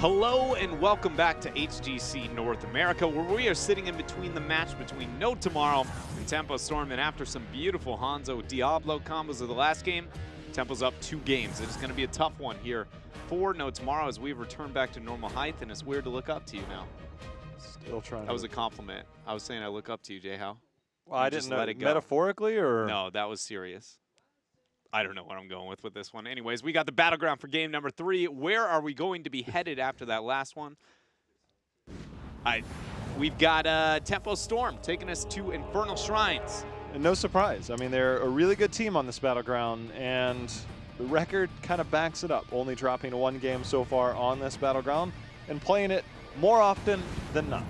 Hello and welcome back to HGC North America, where we are sitting in between the match between No Tomorrow and Tempo Storm. And after some beautiful Hanzo Diablo combos of the last game, Tempo's up 2 games. It is going to be a tough one here for No Tomorrow as we return back to normal height, and it's weird to look up to you now. Still trying. That was a compliment. I was saying I look up to you, Jay. How? Well, I didn't know. Metaphorically, or no? That was serious. I don't know what I'm going with this one. Anyways, we got the battleground for game number 3. Where are we going to be headed after that last one? We've got Tempo Storm taking us to Infernal Shrines. And no surprise. I mean, they're a really good team on this battleground, and the record kind of backs it up, only dropping 1 game so far on this battleground and playing it more often than not.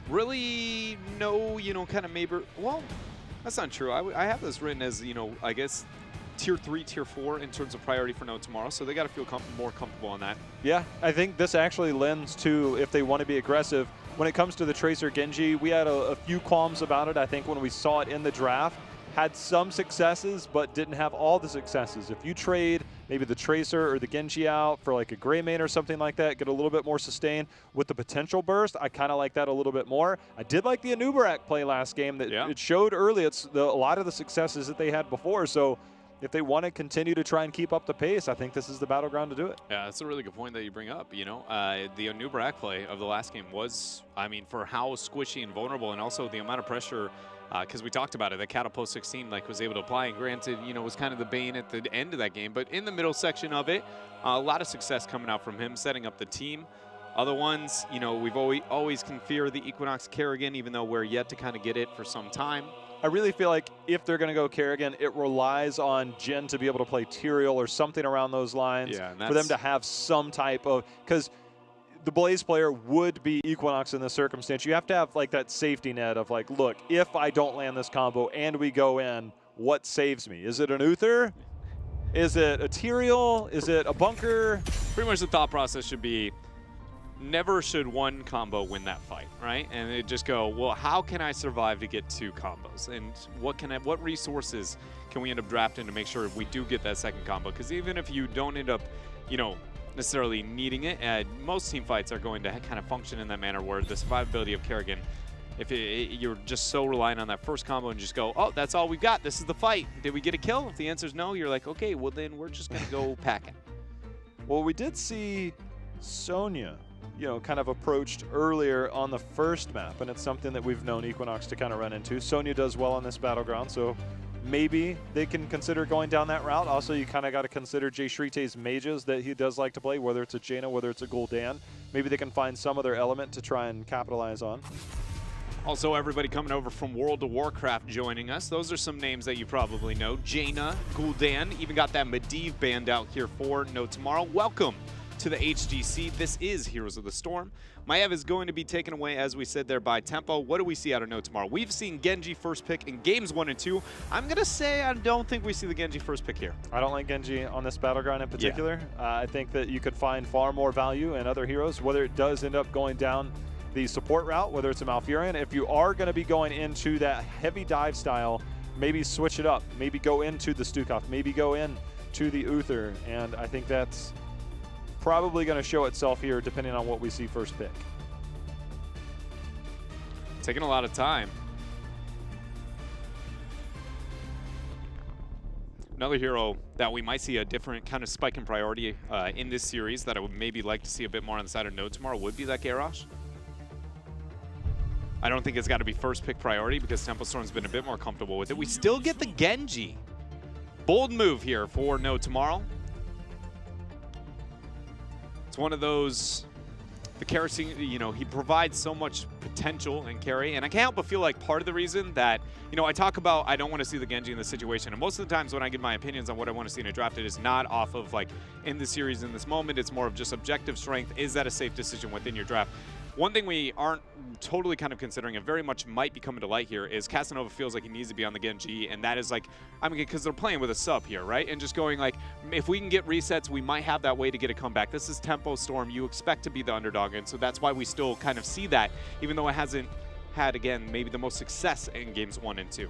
Really, no, kind of maybe, well, that's not true. I have this written as, I guess tier 3, tier 4 in terms of priority for No Tomorrow, so they got to feel more comfortable on that. Yeah, I think this actually lends to if they want to be aggressive. When it comes to the Tracer Genji, we had a few qualms about it. I think when we saw it in the draft, had some successes, but didn't have all the successes. If you trade maybe the Tracer or the Genji out for like a Grey Mane or something like that, get a little bit more sustain with the potential burst, I kind of like that a little bit more. I did like the Anubarak play last game. That It showed early a lot of the successes that they had before. So if they want to continue to try and keep up the pace, I think this is the battleground to do it. Yeah, that's a really good point that you bring up. The Anubarak play of the last game was, I mean, for how squishy and vulnerable, and also the amount of pressure, because we talked about it, that Catapult 16 was able to apply, and granted, was kind of the bane at the end of that game, but in the middle section of it, a lot of success coming out from him, setting up the team. Other ones, we've always can fear the Equinox Kerrigan, even though we're yet to kind of get it for some time. I really feel like if they're going to go Kerrigan, it relies on Jin to be able to play Tyrael or something around those lines for them to have some type of, because the Blaze player would be Equinox in this circumstance. You have to have like that safety net of like, look, if I don't land this combo and we go in, what saves me? Is it an Uther? Is it a Tyrael? Is it a bunker? Pretty much the thought process should be, never should one combo win that fight, right? And it just go, well, how can I survive to get 2 combos? And what resources can we end up drafting to make sure we do get that second combo? Because even if you don't end up, necessarily needing it, most team fights are going to kind of function in that manner where the survivability of Kerrigan, if you're just so reliant on that first combo and just go, oh, that's all we've got, this is the fight, did we get a kill? If the answer is no, you're like, okay, well then we're just going to go packing. Well, we did see Sonya kind of approached earlier on the first map, and it's something that we've known Equinox to kind of run into. Sonya does well on this battleground, so maybe they can consider going down that route. Also, you kind of got to consider Jay Shrite's mages that he does like to play, whether it's a Jaina, whether it's a Gul'dan. Maybe they can find some other element to try and capitalize on. Also, everybody coming over from World of Warcraft joining us. Those are some names that you probably know. Jaina, Gul'dan, even got that Medivh band out here for No Tomorrow. Welcome to the HGC. This is Heroes of the Storm. Maiev is going to be taken away, as we said there, by Tempo. What do we see out of No Tomorrow? We've seen Genji first pick in games 1 and 2. I'm going to say I don't think we see the Genji first pick here. I don't like Genji on this battleground in particular. I think that you could find far more value in other heroes, whether it does end up going down the support route, whether it's a Malfurion. If you are going to be going into that heavy dive style, maybe switch it up. Maybe go into the Stukov. Maybe go in to the Uther. And I think that's probably going to show itself here depending on what we see first pick. Taking a lot of time. Another hero that we might see a different kind of spike in priority in this series that I would maybe like to see a bit more on the side of No Tomorrow would be that Garrosh. I don't think it's got to be first pick priority because Tempo Storm's been a bit more comfortable with it. We still get the Genji. Bold move here for No Tomorrow. It's one of those, the Kerosene, he provides so much potential in carry, and I can't help but feel like part of the reason that, I talk about I don't want to see the Genji in this situation, and most of the times when I give my opinions on what I want to see in a draft, it is not off of like in the series in this moment, it's more of just objective strength. Is that a safe decision within your draft? One thing we aren't totally kind of considering and very much might be coming to light here is Casanova feels like he needs to be on the Genji, and that is like, I mean, because they're playing with a sub here, right? And just going like, if we can get resets, we might have that way to get a comeback. This is Tempo Storm. You expect to be the underdog, and so that's why we still kind of see that, even though it hasn't had, again, maybe the most success in games 1 and 2.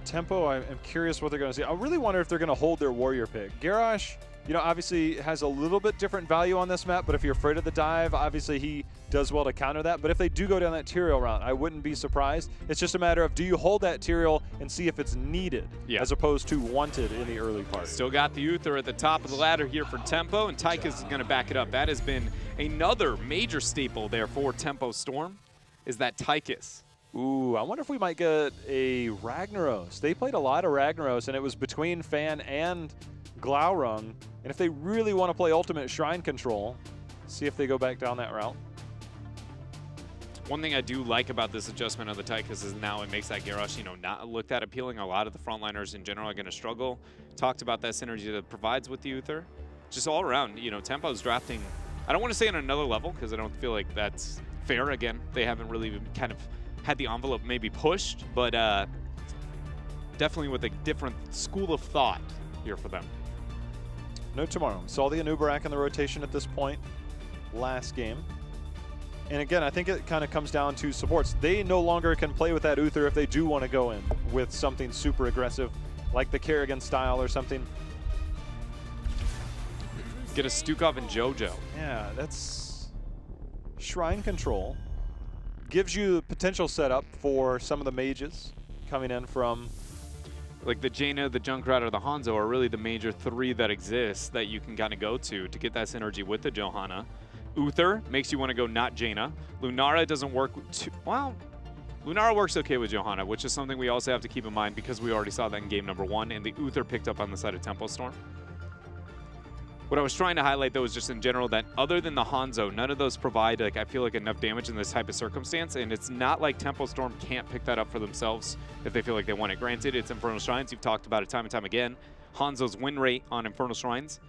Tempo, I'm curious what they're going to see. I really wonder if they're going to hold their warrior pick. Garrosh you know, obviously has a little bit different value on this map, but if you're afraid of the dive, obviously he does well to counter that. But if they do go down that Tyrael route, I wouldn't be surprised. It's just a matter of, do you hold that Tyrael and see if it's needed as opposed to wanted in the early part. Still got the Uther at the top of the ladder here for Tempo, and Tychus is going to back it up. That has been another major staple there for Tempo Storm, is that Tychus. Ooh, I wonder if we might get a Ragnaros. They played a lot of Ragnaros, and it was between Fan and Glaurung. And if they really want to play Ultimate Shrine Control, see if they go back down that route. One thing I do like about this adjustment of the Tychus is now it makes that Garrosh, you know, not look that appealing. A lot of the frontliners in general are going to struggle. Talked about that synergy that it provides with the Uther. Just all around, you know, Tempo's drafting, I don't want to say on another level because I don't feel like that's fair. Again, they haven't really kind of had the envelope maybe pushed, but definitely with a different school of thought here for them. No tomorrow. Saw the Anubarak in the rotation at this point last game. And again, I think it kind of comes down to supports. They no longer can play with that Uther if they do want to go in with something super aggressive, like the Kerrigan style or something. Get a Stukov and JoJo. Yeah, that's Shrine Control. Gives you potential setup for some of the mages coming in from... Like the Jaina, the Junkrat, or the Hanzo are really the major three that exist that you can kind of go to get that synergy with the Johanna. Uther makes you want to go not Jaina. Lunara doesn't work too... Well, Lunara works okay with Johanna, which is something we also have to keep in mind because we already saw that in game number 1, and the Uther picked up on the side of Tempo Storm. What I was trying to highlight, though, is just in general that other than the Hanzo, none of those provide, like, I feel like enough damage in this type of circumstance, and it's not like Tempo Storm can't pick that up for themselves if they feel like they want it. Granted, it's Infernal Shrines. You've talked about it time and time again. Hanzo's win rate on Infernal Shrines,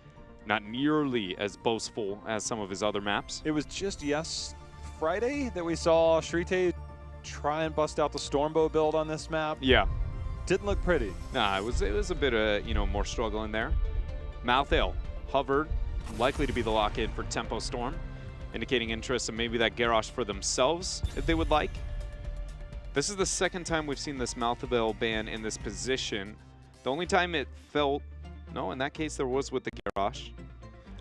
not nearly as boastful as some of his other maps. It was just Friday that we saw Shrite try and bust out the Stormbow build on this map. Yeah. Didn't look pretty. Nah, it was a bit of, you know, more struggle in there. Malthael hovered, likely to be the lock-in for Tempo Storm, indicating interest in maybe that Garrosh for themselves, if they would like. This is the second time we've seen this Malthael ban in this position. The only time it felt... No, in that case, there was with the Garrosh.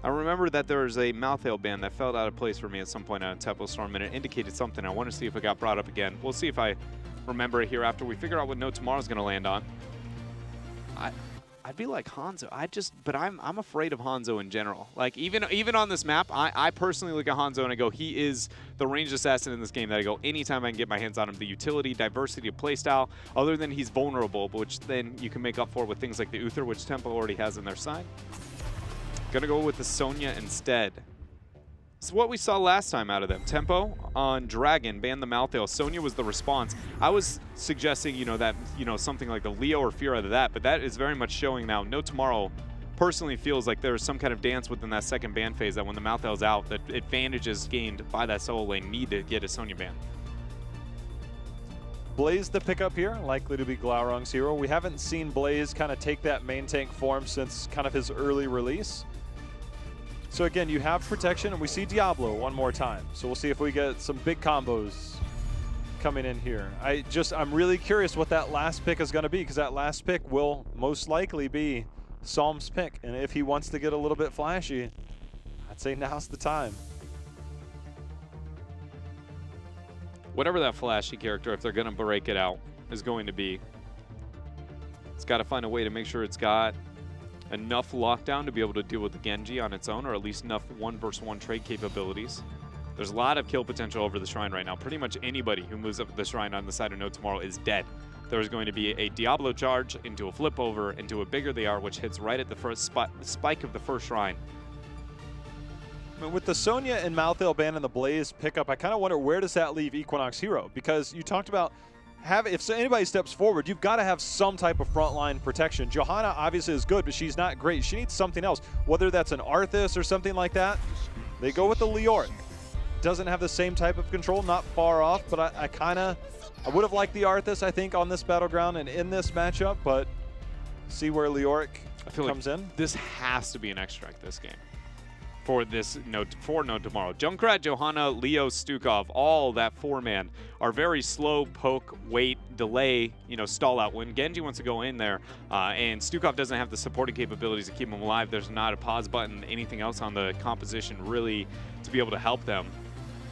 I remember that there was a Malthael ban that felt out of place for me at some point on Tempo Storm, and it indicated something. I want to see if it got brought up again. We'll see if I remember it here after we figure out what No Tomorrow's going to land on. I'd be like Hanzo. But I'm afraid of Hanzo in general. Like even on this map, I personally look at Hanzo and I go, he is the ranged assassin in this game that I go, anytime I can get my hands on him, the utility, diversity of playstyle, other than he's vulnerable, which then you can make up for with things like the Uther, which Tempo already has on their side. Gonna go with the Sonya instead. It's what we saw last time out of them. Tempo on Dragon banned the Malthael. Sonya was the response. I was suggesting, you know, that, you know, something like the Leo or Fear out of that, but that is very much showing now. No Tomorrow personally feels like there's some kind of dance within that second ban phase that when the Malthael's out, that advantages gained by that solo lane need to get a Sonya ban. Blaze the pickup here, likely to be Glaurung's hero. We haven't seen Blaze kind of take that main tank form since kind of his early release. So again, you have protection, and we see Diablo one more time. So we'll see if we get some big combos coming in here. I'm really curious what that last pick is going to be, because that last pick will most likely be Psalm's pick. And if he wants to get a little bit flashy, I'd say now's the time. Whatever that flashy character, if they're going to break it out, is going to be, it's got to find a way to make sure it's got enough lockdown to be able to deal with the Genji on its own, or at least enough 1-versus-1 trade capabilities. There's a lot of kill potential over the Shrine right now. Pretty much anybody who moves up the Shrine on the side of No Tomorrow is dead. There's going to be a Diablo charge into a flip over into a Bigger They Are, which hits right at the first spike of the first Shrine. With the Sonya and Malthael ban and the Blaze pickup, I kind of wonder, where does that leave Equinox Hero? Because you talked about if anybody steps forward, you've got to have some type of frontline protection. Johanna obviously is good, but she's not great. She needs something else, whether that's an Arthas or something like that. They go with the Leoric. Doesn't have the same type of control, not far off, but I would have liked the Arthas, I think, on this battleground and in this matchup, but see where Leoric comes in. This has to be an extract this game. for No Tomorrow. Junkrat, Johanna, Leo, Stukov, all that 4-man are very slow, poke, wait, delay, stall out. When Genji wants to go in there, and Stukov doesn't have the supporting capabilities to keep him alive, there's not a pause button, anything else on the composition really to be able to help them.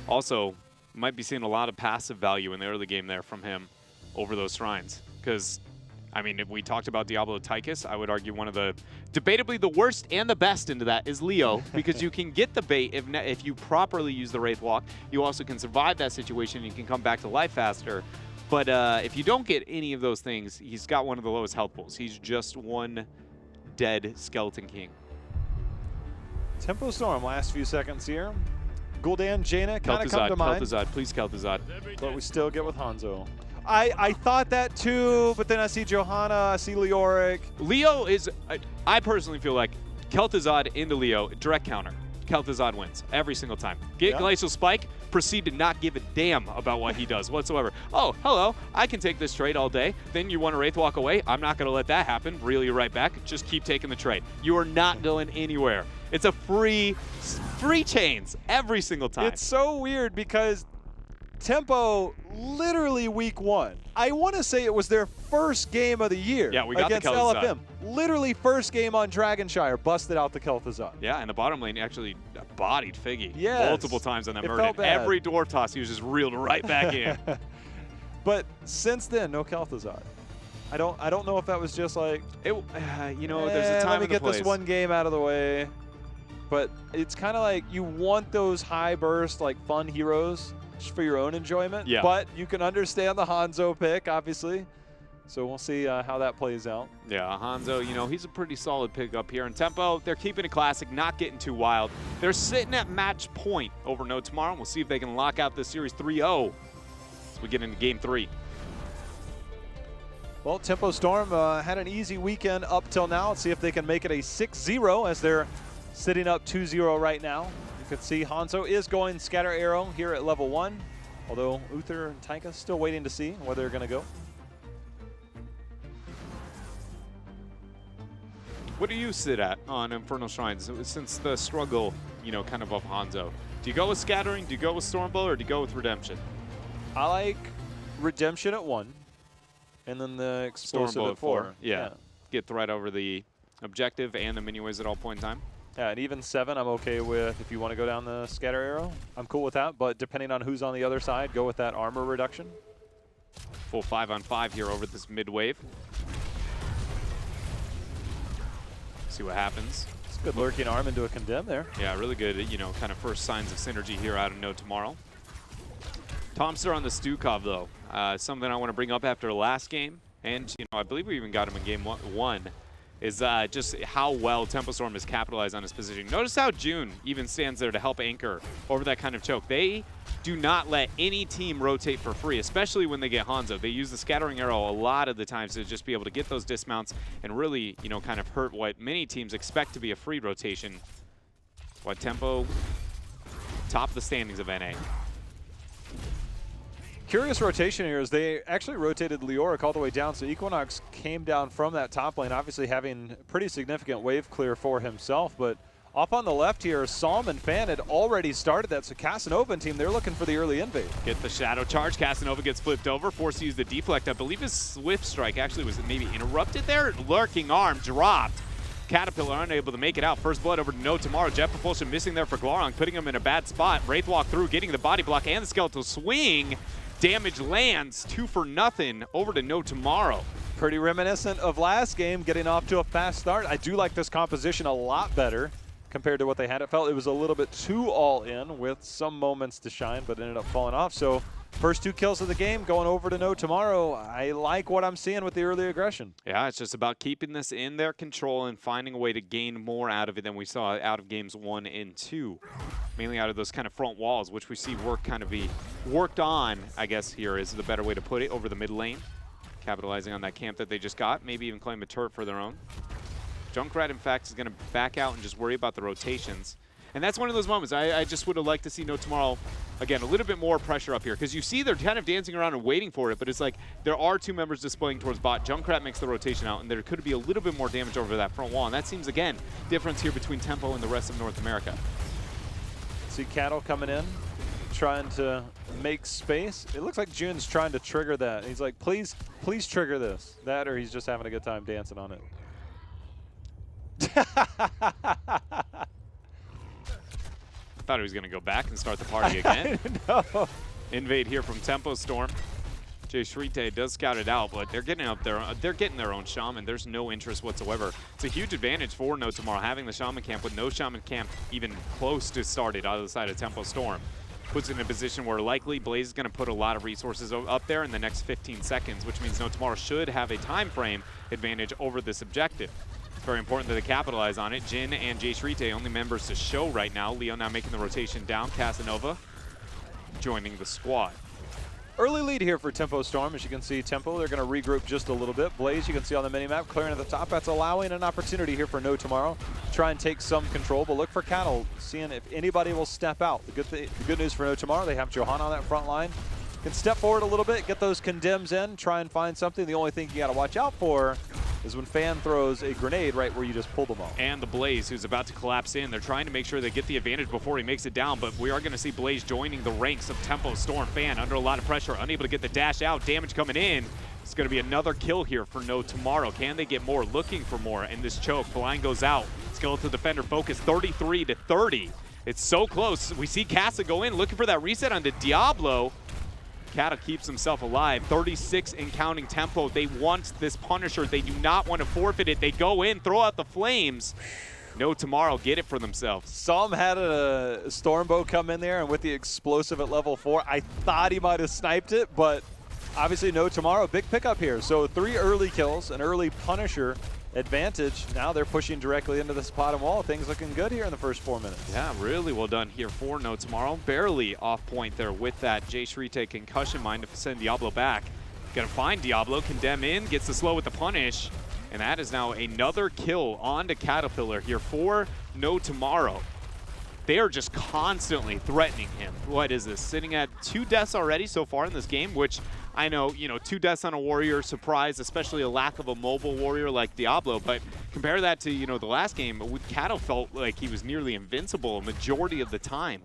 Also, might be seeing a lot of passive value in the early game there from him over those shrines. Because, I mean, if we talked about Diablo Tychus, I would argue one of the, debatably the worst and the best into that is Leo, because you can get the bait if you properly use the Wraith Walk. You also can survive that situation, and you can come back to life faster. But if you don't get any of those things, he's got one of the lowest health pools. He's just one dead Skeleton King. Tempo Storm, last few seconds here. Gul'dan, Jaina kind of come to mind. Kel'Thuzad, please Kel'Thuzad. But we still get with Hanzo. I thought that too, but then I see Johanna, I see Leoric. Leo is, I personally feel like Kel'Thuzad into Leo, direct counter. Kel'Thuzad wins every single time. Get Glacial Spike, proceed to not give a damn about what he does whatsoever. Oh, hello, I can take this trade all day. Then you want to Wraith Walk away? I'm not going to let that happen. Reel you right back. Just keep taking the trade. You are not going anywhere. It's a free chains every single time. It's so weird because Tempo, literally week 1. I want to say it was their first game of the year we got against the Kel'Thuzad. LFM. Literally first game on Dragonshire, busted out the Kel'Thuzad. Yeah, and the bottom lane actually bodied Figgy multiple times on that it Murden. Every dwarf toss, he was just reeled right back in. But since then, no Kel'Thuzad. I don't know if that was just like, there's a time let me and get a place. this one game out of the way. But it's kind of like you want those high burst, like fun heroes just for your own enjoyment. Yeah. But you can understand the Hanzo pick, obviously. So we'll see how that plays out. Yeah, Hanzo, he's a pretty solid pick up here. In Tempo, they're keeping it classic, not getting too wild. They're sitting at match point over No Tomorrow. We'll see if they can lock out this series 3-0 as we get into game 3. Well, Tempo Storm had an easy weekend up till now. Let's see if they can make it a 6-0 as they're sitting up 2-0 right now. You can see Hanzo is going Scatter Arrow here at level 1, although Uther and Taika still waiting to see where they're going to go. What do you sit at on Infernal Shrines since the struggle, kind of Hanzo? Do you go with Scattering, do you go with Stormbow, or do you go with Redemption? I like Redemption at 1, and then the Explosive Stormbow at 4. Yeah. Get the right over the objective and the mini ways at all point in time. Yeah, and even 7 I'm okay with. If you want to go down the Scatter Arrow, I'm cool with that. But depending on who's on the other side, go with that armor reduction. Full 5-on-5 here over this mid wave. See what happens. It's a good lurking arm into a Condemn there. Yeah, really good, kind of first signs of synergy here out of No Tomorrow. Tomster on the Stukov, though. Something I want to bring up after the last game, and, I believe we even got him in game 1, is just how well Tempo Storm has capitalized on his position. Notice how June even stands there to help anchor over that kind of choke. They do not let any team rotate for free, especially when they get Hanzo. They use the Scattering Arrow a lot of the times to just be able to get those dismounts and really, kind of hurt what many teams expect to be a free rotation. What Tempo, top of the standings of NA. Curious rotation here is they actually rotated Leoric all the way down, so Equinox came down from that top lane, obviously having pretty significant wave clear for himself, but off on the left here, Psalm and Fan had already started that, so Casanova and team, they're looking for the early invade. Get the Shadow Charge, Casanova gets flipped over, forced to use the deflect. I believe his Swift Strike actually was maybe interrupted there. Lurking Arm dropped. Caterpillar unable to make it out. First blood over to No Tomorrow. Jet Propulsion missing there for Glorong, putting him in a bad spot. Wraith Walk through, getting the body block and the skeletal swing. Damage lands, 2 for nothing over to No Tomorrow. Pretty reminiscent of last game, getting off to a fast start. I do like this composition a lot better compared to what they had. It felt it was a little bit too all in with some moments to shine, but ended up falling off. So first 2 kills of the game going over to No Tomorrow. I like what I'm seeing with the early aggression. Yeah, it's just about keeping this in their control and finding a way to gain more out of it than we saw out of games 1 and 2. Mainly out of those kind of front walls, which we see be worked on, I guess here is the better way to put it, over the mid lane. Capitalizing on that camp that they just got, maybe even claim a turret for their own. Junkrat, in fact, is going to back out and just worry about the rotations. And that's one of those moments. I just would have liked to see No Tomorrow again, a little bit more pressure up here, because you see they're kind of dancing around and waiting for it, but it's like there are 2 members displaying towards bot. Junkrat makes the rotation out, and there could be a little bit more damage over that front wall, and that seems, again, difference here between Tempo and the rest of North America. See Cattle coming in, trying to make space. It looks like Jun's trying to trigger that. He's like, please trigger this. That, or he's just having a good time dancing on it. Thought he was going to go back and start the party again. No. Invade here from Tempo Storm. Jay Shrite does scout it out, but they're getting up there. They're getting their own Shaman. There's no interest whatsoever. It's a huge advantage for No Tomorrow having the Shaman camp with no Shaman camp even close to started out of the side of Tempo Storm. Puts it in a position where likely Blaze is going to put a lot of resources up there in the next 15 seconds, which means No Tomorrow should have a time frame advantage over this objective. It's very important that they capitalize on it. Jin and Jay Shrite, only members to show right now. Leo now making the rotation down. Casanova joining the squad. Early lead here for Tempo Storm. As you can see, Tempo, they're going to regroup just a little bit. Blaze, you can see on the minimap, clearing at the top. That's allowing an opportunity here for No Tomorrow to try and take some control, but look for Cattle, seeing if anybody will step out. The good news for No Tomorrow, they have Johanna on that front line. Can step forward a little bit, get those condemns in, try and find something. The only thing you got to watch out for is when Fan throws a grenade right where you just pulled them off. And the Blaze, who's about to collapse in. They're trying to make sure they get the advantage before he makes it down, but we are going to see Blaze joining the ranks of Tempo Storm. Fan under a lot of pressure, unable to get the dash out. Damage coming in. It's going to be another kill here for No Tomorrow. Can they get more? Looking for more in this choke. Blind goes out. Skeletal Defender focus 33 to 30. It's so close. We see Casa go in, looking for that reset onto Diablo. Kata keeps himself alive. 36 and counting Tempo. They want this Punisher. They do not want to forfeit it. They go in, throw out the flames. No Tomorrow get it for themselves. Saw him had a Stormbow come in there, and with the explosive at level 4, I thought he might have sniped it, but obviously No Tomorrow. Big pickup here. So 3 early kills, an early Punisher advantage. Now they're pushing directly into this bottom wall. Things looking good here in the first 4 minutes. Yeah, really well done here for No Tomorrow. Barely off point there with that Jay Shrite concussion mine to send Diablo back. Gonna find Diablo, condemn in, gets the slow with the punish, and that is now another kill onto Caterpillar here for No Tomorrow. They are just constantly threatening him. What is this? Sitting at 2 deaths already so far in this game, which I know, 2 deaths on a warrior, surprise, especially a lack of a mobile warrior like Diablo, but compare that to, the last game, Kato felt like he was nearly invincible a majority of the time.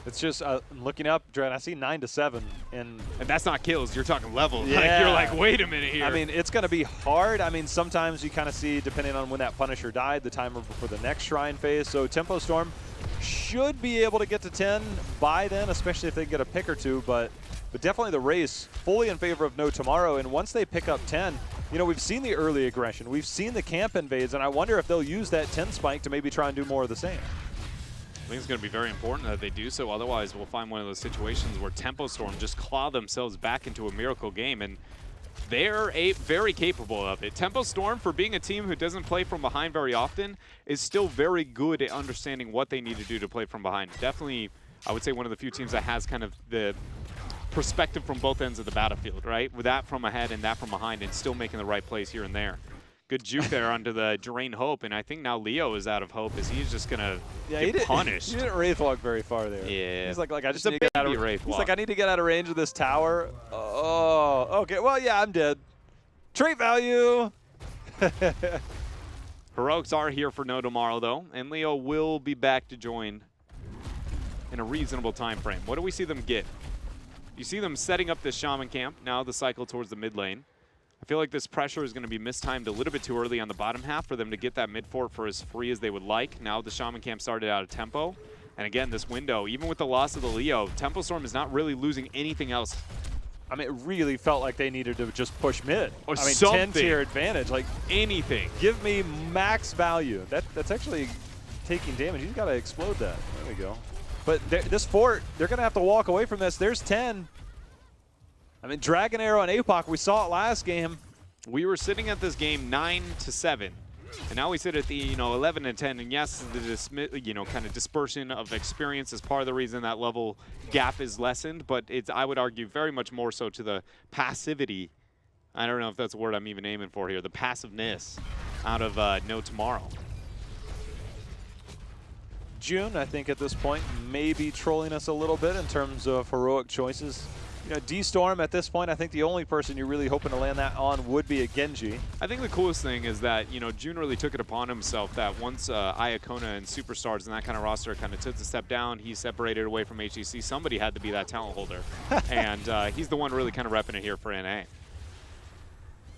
It's just, I'm looking up, Dred, I see 9 to 7. And that's not kills, you're talking levels. Yeah. Like, you're like, wait a minute here. I mean, it's going to be hard. I mean, sometimes you kind of see, depending on when that Punisher died, the timer for the next Shrine phase. So Tempo Storm should be able to get to 10 by then, especially if they get a pick or 2, but definitely the race fully in favor of No Tomorrow. And once they pick up 10, we've seen the early aggression. We've seen the camp invades, and I wonder if they'll use that 10 spike to maybe try and do more of the same. I think it's going to be very important that they do so. Otherwise, we'll find one of those situations where Tempo Storm just claw themselves back into a miracle game, and they're very capable of it. Tempo Storm, for being a team who doesn't play from behind very often, is still very good at understanding what they need to do to play from behind. Definitely, I would say one of the few teams that has kind of the perspective from both ends of the battlefield, right? With that from ahead and that from behind, and still making the right plays here and there. Good juke there onto the Drain Hope, and I think now Leo is out of hope as he's just going to get punished. He didn't Wraith walk very far there. Yeah. He's like I just need to get out of Wraith walk. He's like, I need to get out of range of this tower. Oh, okay. Well, yeah, I'm dead. Trait value. Heroics are here for No Tomorrow, though, and Leo will be back to join in a reasonable time frame. What do we see them get? You see them setting up this Shaman camp, now the cycle towards the mid lane. I feel like this pressure is going to be mistimed a little bit too early on the bottom half for them to get that mid fort for as free as they would like. Now the Shaman camp started out of tempo. And again, this window, even with the loss of the Leo, Tempo Storm is not really losing anything else. I mean, it really felt like they needed to just push mid. Or I mean, something. 10-tier advantage. Like, anything. Give me max value. That's actually taking damage. You've got to explode that. There we go. But this fort, they're going to have to walk away from this. There's 10. I mean, Dragon Arrow and APOC, we saw it last game. We were sitting at this game 9-7, and now we sit at the 11-10. And yes, the kind of dispersion of experience is part of the reason that level gap is lessened. But it's, I would argue, very much more so to the passivity. I don't know if that's a word I'm even aiming for here. The passiveness out of No Tomorrow. June, I think at this point, may be trolling us a little bit in terms of heroic choices. You know, D-Storm at this point, I think the only person you're really hoping to land that on would be a Genji. I think the coolest thing is that, you know, June really took it upon himself that once Iacona and Superstars and that kind of roster kind of took a step down, he separated away from HGC. Somebody had to be that talent holder. And he's the one really kind of repping it here for NA.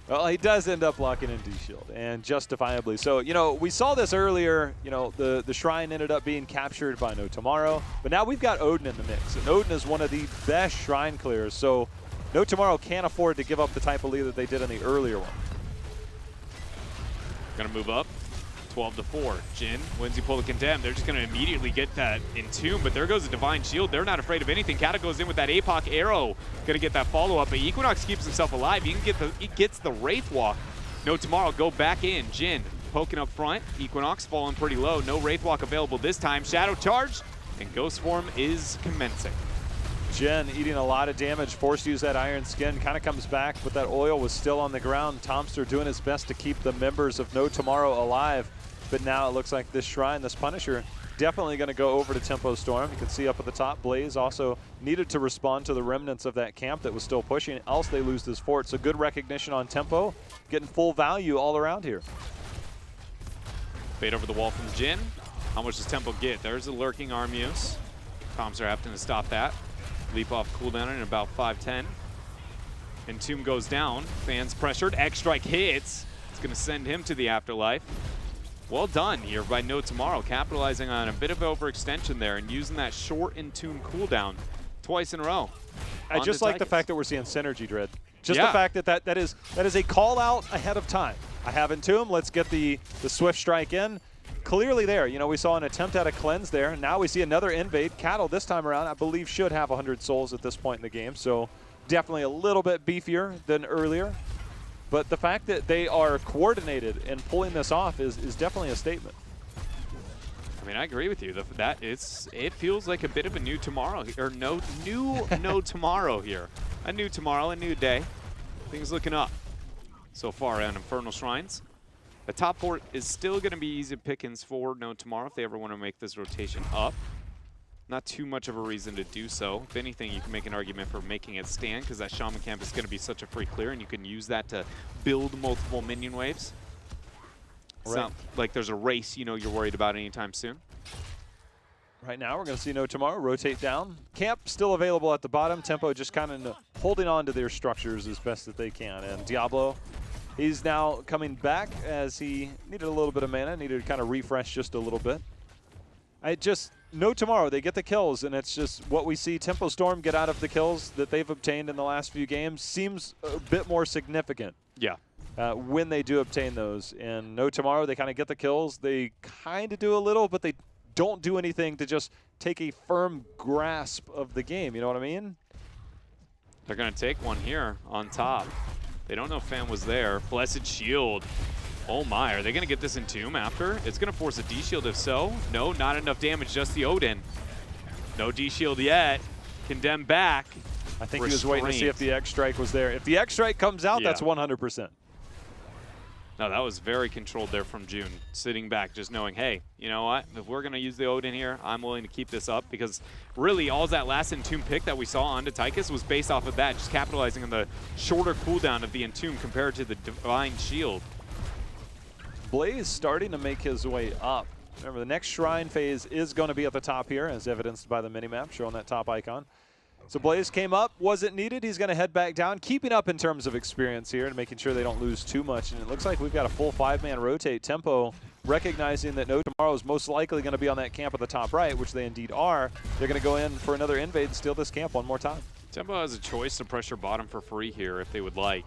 Well, he does end up locking in D-Shield, and justifiably. So, you know, we saw this earlier. You know, the Shrine ended up being captured by No Tomorrow, but now we've got Odin in the mix, and Odin is one of the best Shrine clears, so No Tomorrow can't afford to give up the type of lead that they did in the earlier one. Gonna move up, 12-4. Jin, wins you pull the Condemn. They're just gonna immediately get that Entomb, but there goes the Divine Shield. They're not afraid of anything. Kata goes in with that APOC arrow, gonna get that follow-up, but Equinox keeps himself alive. He gets the Wraith Walk. No Tomorrow, go back in. Jin poking up front. Equinox falling pretty low. No Wraith Walk available this time. Shadow Charge, and Ghost Form is commencing. Jin eating a lot of damage, forced to use that Iron Skin, kind of comes back, but that oil was still on the ground. Tomster doing his best to keep the members of No Tomorrow alive, but now it looks like this Shrine, this Punisher, definitely going to go over to Tempo Storm. You can see up at the top, Blaze also needed to respond to the remnants of that camp that was still pushing, else they lose this fort. So good recognition on Tempo, getting full value all around here. Fade over the wall from Jin. How much does Tempo get? There's a lurking Armuse. Tomster having to stop that. Leap off cooldown in about 5-10. Entomb goes down. Fans pressured. X-Strike hits. It's going to send him to the afterlife. Well done here by No Tomorrow, capitalizing on a bit of overextension there and using that short Entomb cooldown twice in a row. I just like the fact that we're seeing synergy, Dread. Just Yeah. the fact that is a call out ahead of time. I have Entomb. Let's get the Swift Strike in. Clearly there, you know, we saw an attempt at a cleanse there. Now we see another invade. Cattle this time around, I believe, should have 100 souls at this point in the game. So definitely a little bit beefier than earlier. But the fact that they are coordinated and pulling this off is definitely a statement. I mean, I agree with you. It feels like a bit of a new tomorrow, or no tomorrow here. A new tomorrow, a new day. Things looking up so far on Infernal Shrines. The top fort is still going to be easy pickings for No Tomorrow if they ever want to make this rotation up. Not too much of a reason to do so. If anything, you can make an argument for making it stand because that Shaman camp is going to be such a free clear and you can use that to build multiple minion waves. It's not like there's a race, you know, you're worried about anytime soon. Right now, we're going to see No Tomorrow rotate down. Camp still available at the bottom. Tempo just kind of holding on to their structures as best that they can. And Diablo, he's now coming back as he needed a little bit of mana, needed to kind of refresh just a little bit. No Tomorrow, they get the kills, and it's just what we see Tempo Storm get out of the kills that they've obtained in the last few games seems a bit more significant. Yeah. When they do obtain those. And No Tomorrow, they kind of get the kills. They kind of do a little, but they don't do anything to just take a firm grasp of the game. You know what I mean? They're going to take one here on top. They don't know if Fan was there. Blessed Shield. Oh my, are they going to get this Entomb after? It's going to force a D-Shield if so. No, not enough damage, just the Odin. No D-Shield yet. Condemn back. I think he was waiting to see if the X-Strike was there. If the X-Strike comes out, that's 100%. No, that was very controlled there from June. Sitting back, just knowing, hey, you know what? If we're going to use the Odin here, I'm willing to keep this up because really all that last Entomb pick that we saw onto Tychus was based off of that, just capitalizing on the shorter cooldown of the Entomb compared to the Divine Shield. Blaze starting to make his way up. Remember, the next Shrine phase is going to be at the top here, as evidenced by the minimap showing that top icon. So Blaze came up, wasn't needed. He's going to head back down, keeping up in terms of experience here and making sure they don't lose too much. And it looks like we've got a full 5-man rotate. Tempo, recognizing that No Tomorrow is most likely going to be on that camp at the top right, which they indeed are. They're going to go in for another invade and steal this camp one more time. Tempo has a choice to pressure bottom for free here if they would like.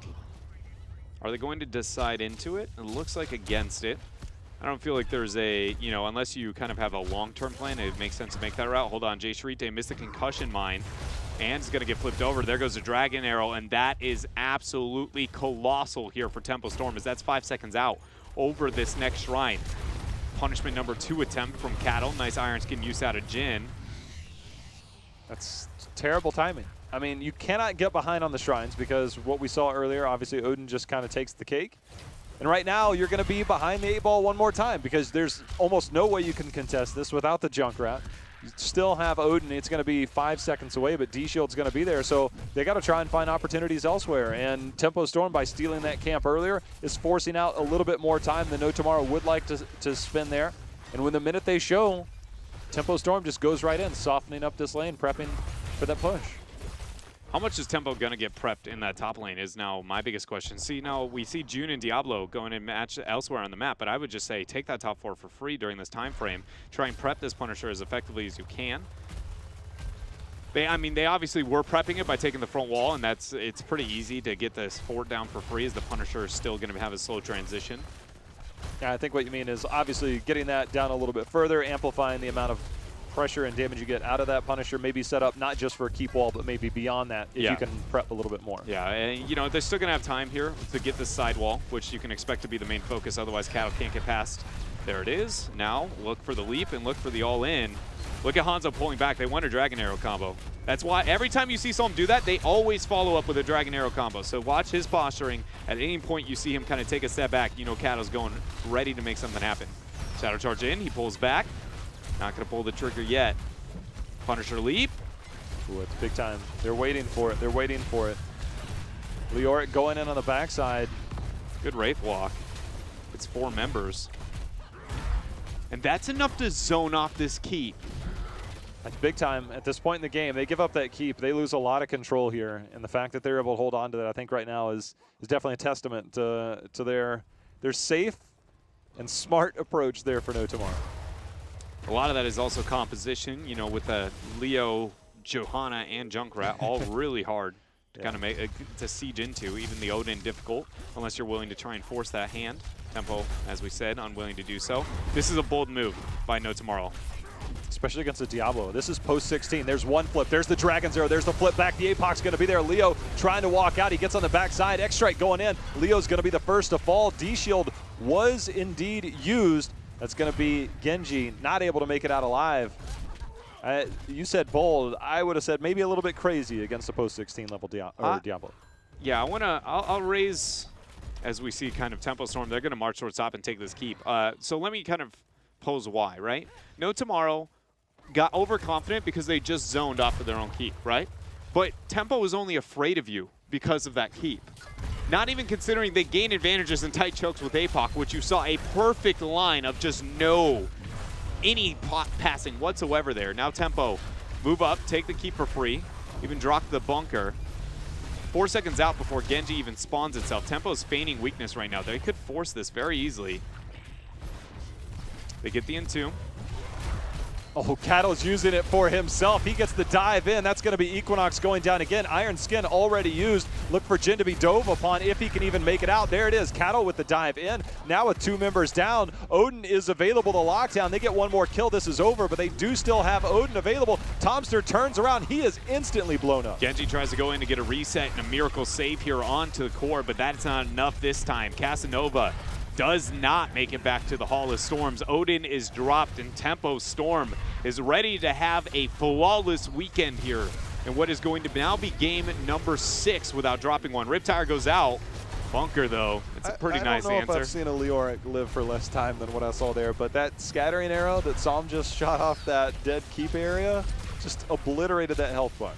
Are they going to decide into it? It looks like against it. I don't feel like there's a, you know, unless you kind of have a long-term plan, it makes sense to make that route. Hold on, Jay Shrite missed the concussion mine. And is going to get flipped over. There goes the Dragon Arrow, and that is absolutely colossal here for Tempo Storm, as that's 5 seconds out over this next Shrine. Punishment number 2 attempt from Cattle. Nice Iron Skin use out of Jin. That's terrible timing. I mean, you cannot get behind on the Shrines because what we saw earlier, obviously Odin just kind of takes the cake. And right now, you're going to be behind the 8 ball one more time because there's almost no way you can contest this without the Junkrat. You still have Odin. It's going to be 5 seconds away, but D-Shield's going to be there. So they got to try and find opportunities elsewhere. And Tempo Storm, by stealing that camp earlier, is forcing out a little bit more time than No Tomorrow would like to spend there. And when the minute they show, Tempo Storm just goes right in, softening up this lane, prepping for that push. How much is Tempo going to get prepped in that top lane is now my biggest question. See, now we see June and Diablo going and match elsewhere on the map, but I would just say take that top 4 for free during this time frame. Try and prep this Punisher as effectively as you can. I mean, they obviously were prepping it by taking the front wall, and it's pretty easy to get this fort down for free as the Punisher is still going to have a slow transition. Yeah, I think what you mean is obviously getting that down a little bit further, amplifying the amount of pressure and damage you get out of that Punisher, maybe set up not just for a keep wall, but maybe beyond that if you can prep a little bit more. Yeah, and you know, they're still going to have time here to get this side wall, which you can expect to be the main focus, otherwise Cattle can't get past. There it is. Now look for the leap and look for the all-in. Look at Hanzo pulling back. They want a Dragon Arrow combo. That's why every time you see someone do that, they always follow up with a Dragon Arrow combo. So watch his posturing. At any point you see him kind of take a step back, you know Cattle's going ready to make something happen. Shadow Charge in, he pulls back. Not going to pull the trigger yet. Punisher leap. Ooh, it's big time. They're waiting for it. They're waiting for it. Leoric going in on the backside. Good Wraith walk. It's 4 members. And that's enough to zone off this keep. That's big time. At this point in the game, they give up that keep. They lose a lot of control here. And the fact that they're able to hold on to that, I think right now is definitely a testament to their safe and smart approach there for No Tomorrow. A lot of that is also composition, you know, with Leo, Johanna, and Junkrat, all really hard to kind of make to siege into. Even the Odin difficult, unless you're willing to try and force that hand. Tempo, as we said, unwilling to do so. This is a bold move by No Tomorrow. Especially against the Diablo. This is post 16. There's one flip. There's the Dragon's Arrow. There's the flip back. The Apoc's going to be there. Leo trying to walk out. He gets on the backside. X-Strike going in. Leo's going to be the first to fall. D-Shield was indeed used. That's going to be Genji, not able to make it out alive. You said bold. I would have said maybe a little bit crazy against the post 16 level Diablo. Yeah, I'll raise, as we see kind of Tempo Storm, they're going to march towards top and take this keep. So let me kind of pose why, right? No Tomorrow got overconfident because they just zoned off of their own keep, right? But Tempo was only afraid of you because of that keep. Not even considering they gain advantages in tight chokes with APOC, which you saw a perfect line of just any passing whatsoever there. Now Tempo, move up, take the keep for free, even drop the bunker. 4 seconds out before Genji even spawns itself. Tempo's feigning weakness right now. They could force this very easily. They get the entomb. Oh, Cattle's using it for himself. He gets the dive in. That's going to be Equinox going down again. Iron Skin already used. Look for Jin to be dove upon if he can even make it out. There it is. Cattle with the dive in. Now with 2 members down, Odin is available to lockdown. They get one more kill. This is over, but they do still have Odin available. Tomster turns around. He is instantly blown up. Genji tries to go in to get a reset and a miracle save here onto the core, but that's not enough this time. Casanova does not make it back to the Hall of Storms. Odin is dropped, and Tempo Storm is ready to have a flawless weekend here in what is going to now be game number 6 without dropping one. Riptire goes out. Bunker, though, it's a pretty nice answer. I don't know if I've seen a Leoric live for less time than what I saw there, but that scattering arrow that Psalm just shot off that dead keep area just obliterated that health bar.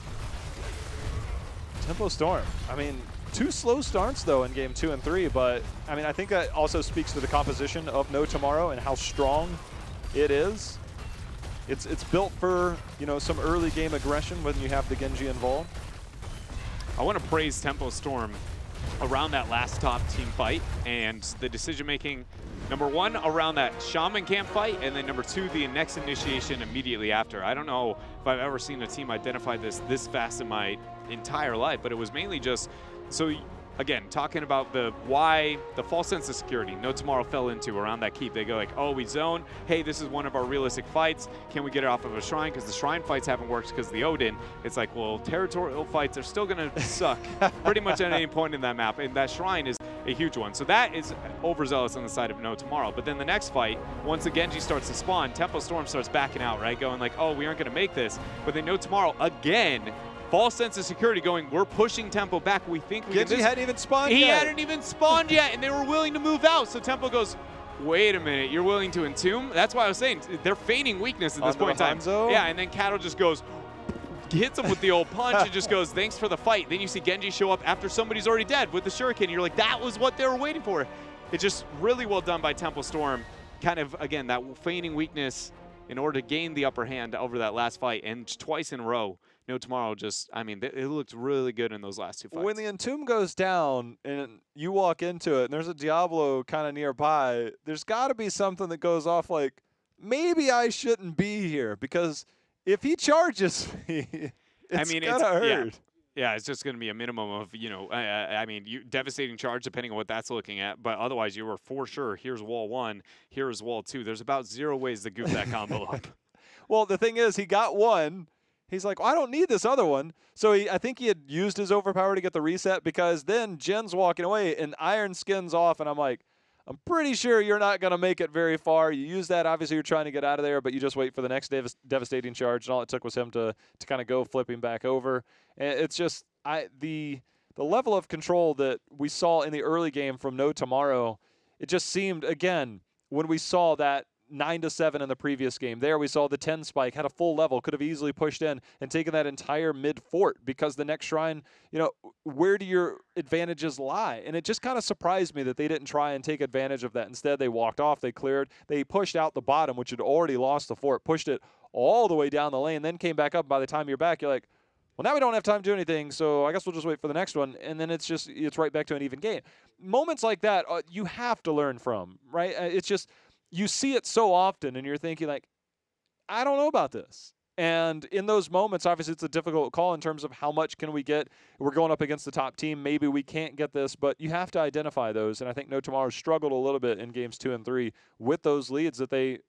Tempo Storm, I mean, 2 slow starts, though, in game 2 and 3, but, I mean, I think that also speaks to the composition of No Tomorrow and how strong it is. It's built for, you know, some early game aggression when you have the Genji involved. I want to praise Tempo Storm around that last top team fight and the decision-making, number 1, around that Shaman camp fight, and then number 2, the next initiation immediately after. I don't know if I've ever seen a team identify this fast in my entire life, but it was mainly just, so again, talking about the false sense of security No Tomorrow fell into around that keep. They go like, oh, we zone. Hey, this is one of our realistic fights. Can we get it off of a shrine? Because the shrine fights haven't worked because the Odin. It's like, well, territorial fights are still going to suck pretty much at any point in that map. And that shrine is a huge one. So that is overzealous on the side of No Tomorrow. But then the next fight, once the Genji starts to spawn, Tempo Storm starts backing out, right? Going like, oh, we aren't going to make this. But then No Tomorrow again false sense of security going, we're pushing Tempo back. We think we can. Genji hadn't even spawned He yet. hadn't even spawned yet, and they were willing to move out. So Tempo goes, wait a minute, you're willing to entomb? That's why I was saying they're feigning weakness at this point in time. Hanzo? Yeah, and then Cattle just goes, hits him with the old punch and just goes, thanks for the fight. Then you see Genji show up after somebody's already dead with the shuriken. You're like, that was what they were waiting for. It's just really well done by Tempo Storm. Kind of, again, that feigning weakness in order to gain the upper hand over that last fight. And twice in a row, No Tomorrow just, I mean, it looked really good in those last two fights. When the Entomb goes down and you walk into it and there's a Diablo kind of nearby, there's got to be something that goes off like, maybe I shouldn't be here, because if he charges me, it's gonna hurt. Yeah, it's just going to be a minimum of, I mean, devastating charge depending on what that's looking at. But otherwise, you were for sure, here's wall 1, here's wall 2. There's about 0 ways to goof that combo up. Well, the thing is, he got one. He's like, well, I don't need this other one. So I think he had used his overpower to get the reset, because then Jen's walking away and Iron Skin's off. And I'm like, I'm pretty sure you're not going to make it very far. You use that. Obviously, you're trying to get out of there, but you just wait for the next devastating charge. And all it took was him to kind of go flipping back over. And it's just the level of control that we saw in the early game from No Tomorrow, it just seemed, again, when we saw that 9-7 in the previous game. There we saw the 10 spike, had a full level, could have easily pushed in and taken that entire mid fort, because the next shrine, where do your advantages lie? And it just kind of surprised me that they didn't try and take advantage of that. Instead, they walked off, they cleared, they pushed out the bottom, which had already lost the fort, pushed it all the way down the lane, then came back up. By the time you're back, you're like, well, now we don't have time to do anything, so I guess we'll just wait for the next one. And then it's right back to an even game. Moments like that, you have to learn from, right? It's just, you see it so often, and you're thinking, like, I don't know about this. And in those moments, obviously, it's a difficult call in terms of how much can we get. We're going up against the top team. Maybe we can't get this, but you have to identify those. And I think No Tomorrow struggled a little bit in games 2 and 3 with those leads that they,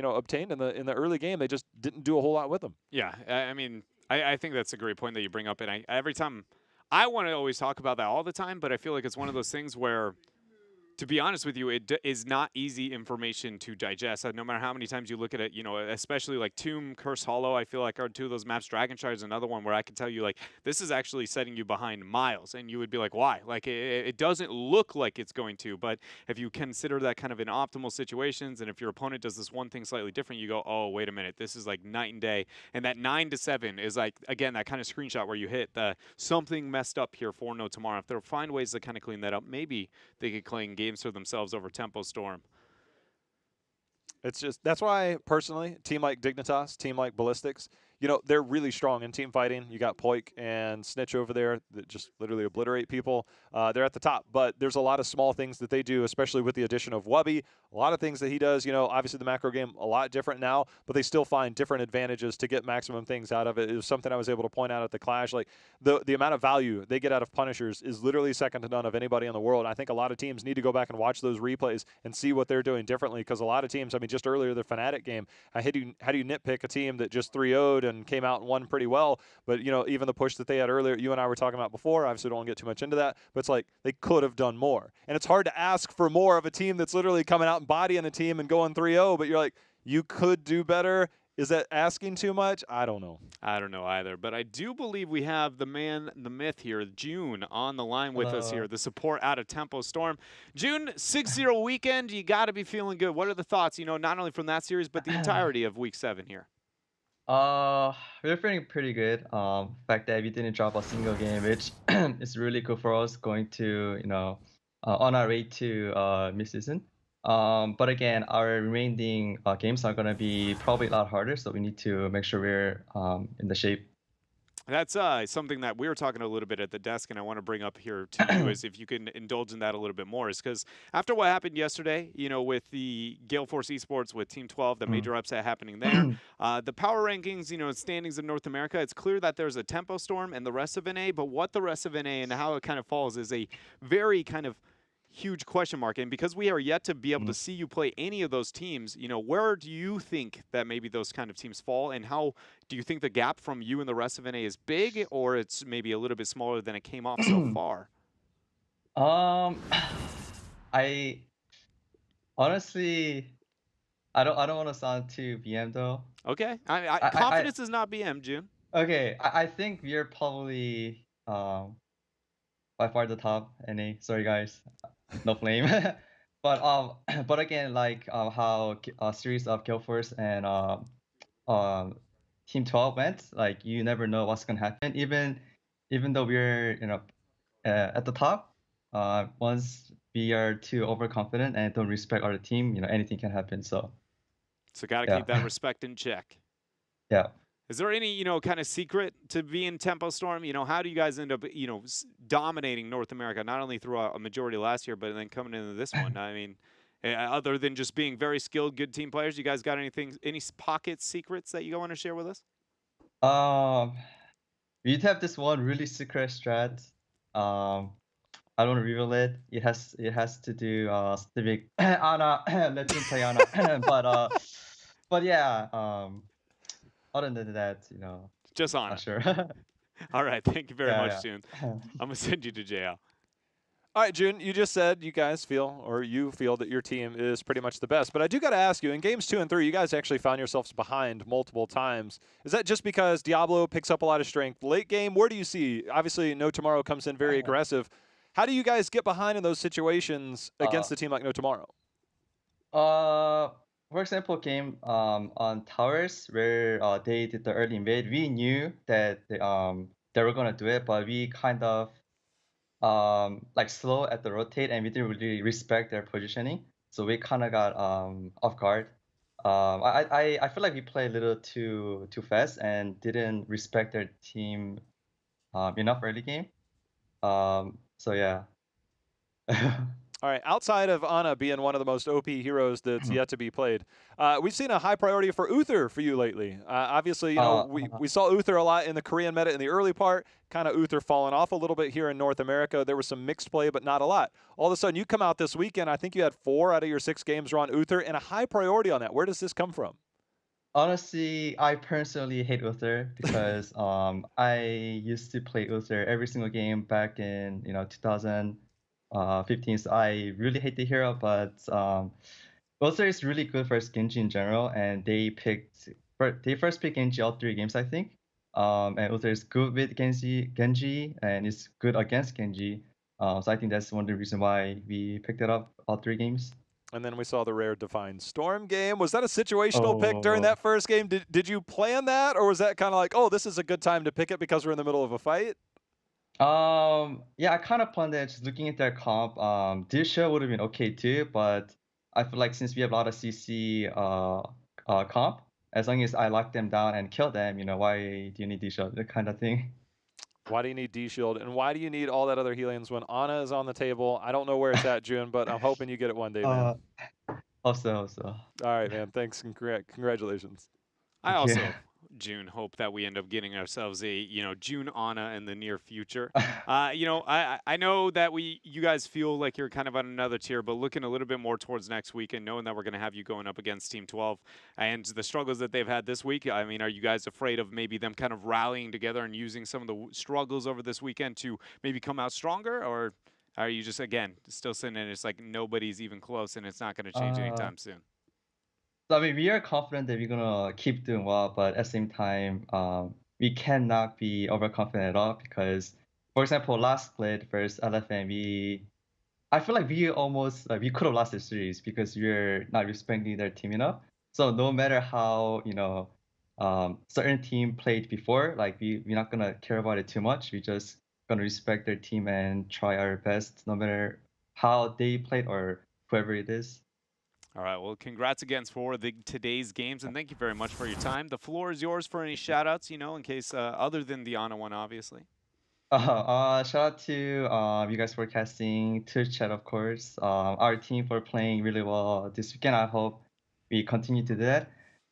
obtained in the early game. They just didn't do a whole lot with them. Yeah, I mean, I think that's a great point that you bring up. And every time, I want to always talk about that all the time, but I feel like it's one of those things where, to be honest with you, it is not easy information to digest. No matter how many times you look at it, especially like Tomb, Curse Hollow, I feel like are 2 of those maps. Dragon Shard is another one where I can tell you, like, this is actually setting you behind miles. And you would be like, why? Like, it doesn't look like it's going to. But if you consider that kind of in optimal situations, and if your opponent does this one thing slightly different, you go, oh, wait a minute, this is like night and day. And that 9-7 is like, again, that kind of screenshot where you hit the something messed up here for No Tomorrow. If they find ways to kind of clean that up, maybe they could claim games for themselves over Tempo Storm. It's just, that's why, personally, a team like Dignitas, team like Ballistics, they're really strong in team fighting. You got Poik and Snitch over there that just literally obliterate people. They're at the top, but there's a lot of small things that they do, especially with the addition of Wubby. A lot of things that he does, obviously the macro game a lot different now, but they still find different advantages to get maximum things out of it. It was something I was able to point out at the Clash. Like, the amount of value they get out of Punishers is literally second to none of anybody in the world. I think a lot of teams need to go back and watch those replays and see what they're doing differently, because a lot of teams, I mean, just earlier, the Fnatic game, how do you nitpick a team that just 3-0'd and came out and won pretty well? But, even the push that they had earlier, you and I were talking about before, obviously don't want to get too much into that, but it's like they could have done more. And it's hard to ask for more of a team that's literally coming out and bodying a team and going 3-0, but you're like, you could do better. Is that asking too much? I don't know. I don't know either, but I do believe we have the man, the myth here, June, on the line with us here, the support out of Tempo Storm. June, 6-0 weekend, you got to be feeling good. What are the thoughts, not only from that series, but the entirety of Week 7 here? We're feeling pretty good. Fact that we didn't drop a single game, which is really good for us going to, on our way to mid-season. But again, our remaining games are going to be probably a lot harder, so we need to make sure we're in the shape. That's something that we were talking a little bit at the desk, and I want to bring up here to you is if you can indulge in that a little bit more, is because after what happened yesterday, with the Gale Force Esports with Team 12, the major upset happening there, the power rankings, standings in North America, it's clear that there's a Tempo Storm and the rest of NA, but what the rest of NA and how it kind of falls is a very kind of huge question mark. And because we are yet to be able to see you play any of those teams, where do you think that maybe those kind of teams fall, and how do you think the gap from you and the rest of NA is big, or it's maybe a little bit smaller than it came off so far? I honestly, I don't want to sound too BM though. Okay, confidence is not BM, June. Okay, I think we are probably by far the top. NA. Sorry guys, no flame. But but again, like how a series of Kill Force and um Team 12 went, like you never know what's gonna happen. Even though we're at the top, once we are too overconfident and don't respect our team, anything can happen. So So got to yeah, keep that respect in check. yeah. Is there any, kind of secret to being Tempo Storm? How do you guys end up, dominating North America, not only throughout a majority last year, but then coming into this one? I mean, other than just being very skilled, good team players, you guys got any pocket secrets that you want to share with us? Um, we have this one really secret strat. Um, I don't reveal it. It has to do specific Anna. Let him play Anna. But yeah. Other than that, Just on not it. sure. All right. Thank you very much, Yeah, June. yeah. I'm going to send you to JL. All right, June, you just said you guys feel, or you feel that your team is pretty much the best. But I do got to ask you, in games 2 and 3, you guys actually found yourselves behind multiple times. Is that just because Diablo picks up a lot of strength late game? Where do you see? Obviously, No Tomorrow comes in very aggressive. How do you guys get behind in those situations against a team like No Tomorrow? Uh, for example, game on towers where they did the early invade, we knew that they were gonna do it, but we kind of like slow at the rotate and we didn't really respect their positioning, so we kind of got off guard. I feel like we played a little too fast and didn't respect their team enough early game. So yeah. All right, outside of Ana being one of the most OP heroes that's yet to be played, we've seen a high priority for Uther for you lately. Obviously, we saw Uther a lot in the Korean meta in the early part, kind of Uther falling off a little bit here in North America. There was some mixed play, but not a lot. All of a sudden, you come out this weekend, I think you had 4 out of your 6 games were on Uther, and a high priority on that. Where does this come from? Honestly, I personally hate Uther because I used to play Uther every single game back in 2015. So I really hate the hero, but Uther is really good for Genji in general, and they first picked Genji all 3 games, I think. And Uther is good with Genji, and is good against Genji. So I think that's one of the reasons why we picked it up all 3 games. And then we saw the rare Defined Storm game. Was that a situational pick during Oh. that first game? Did you plan that, or was that kind of like, oh, this is a good time to pick it because we're in the middle of a fight? Yeah, I kind of planned it. Just looking at their comp, this show would have been okay too, but I feel like since we have a lot of CC comp, as long as I lock them down and kill them, why do you need this show? That kind of thing. Why do you need D-Shield, and why do you need all that other Helions when Ana is on the table? I don't know where it's at, June, but I'm hoping you get it one day, man. Also. All right, man. Thanks. Congratulations. I Thank you. also, June, hope that we end up getting ourselves a, June Anna in the near future. I know that you guys feel like you're kind of on another tier, but looking a little bit more towards next week and knowing that we're going to have you going up against Team 12 and the struggles that they've had this week. I mean, are you guys afraid of maybe them kind of rallying together and using some of the struggles over this weekend to maybe come out stronger, or are you just again still sitting in it's like nobody's even close and it's not going to change anytime soon? So I mean, we are confident that we're gonna keep doing well, but at the same time, we cannot be overconfident at all because, for example, last split versus LFN, I feel like we almost we could have lost the series because we're not respecting their team enough. So no matter how certain team played before, like we're not gonna care about it too much. We just gonna respect their team and try our best, no matter how they played or whoever it is. All right. Well, congrats again for today's games, and thank you very much for your time. The floor is yours for any shout-outs, in case other than the Ana one, obviously. Shout out to you guys for casting, Twitch chat, of course. Our team for playing really well this weekend. I hope we continue to do that.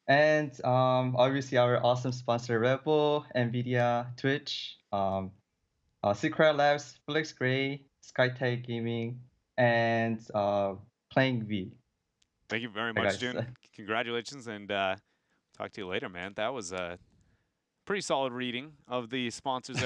And obviously our awesome sponsor, Red Bull, Nvidia, Twitch, Secret Labs, Felix Gray, SkyTech Gaming, and Playing V. Thank you very Hey, much, guys. June. Congratulations, and talk to you later, man. That was a pretty solid reading of the sponsors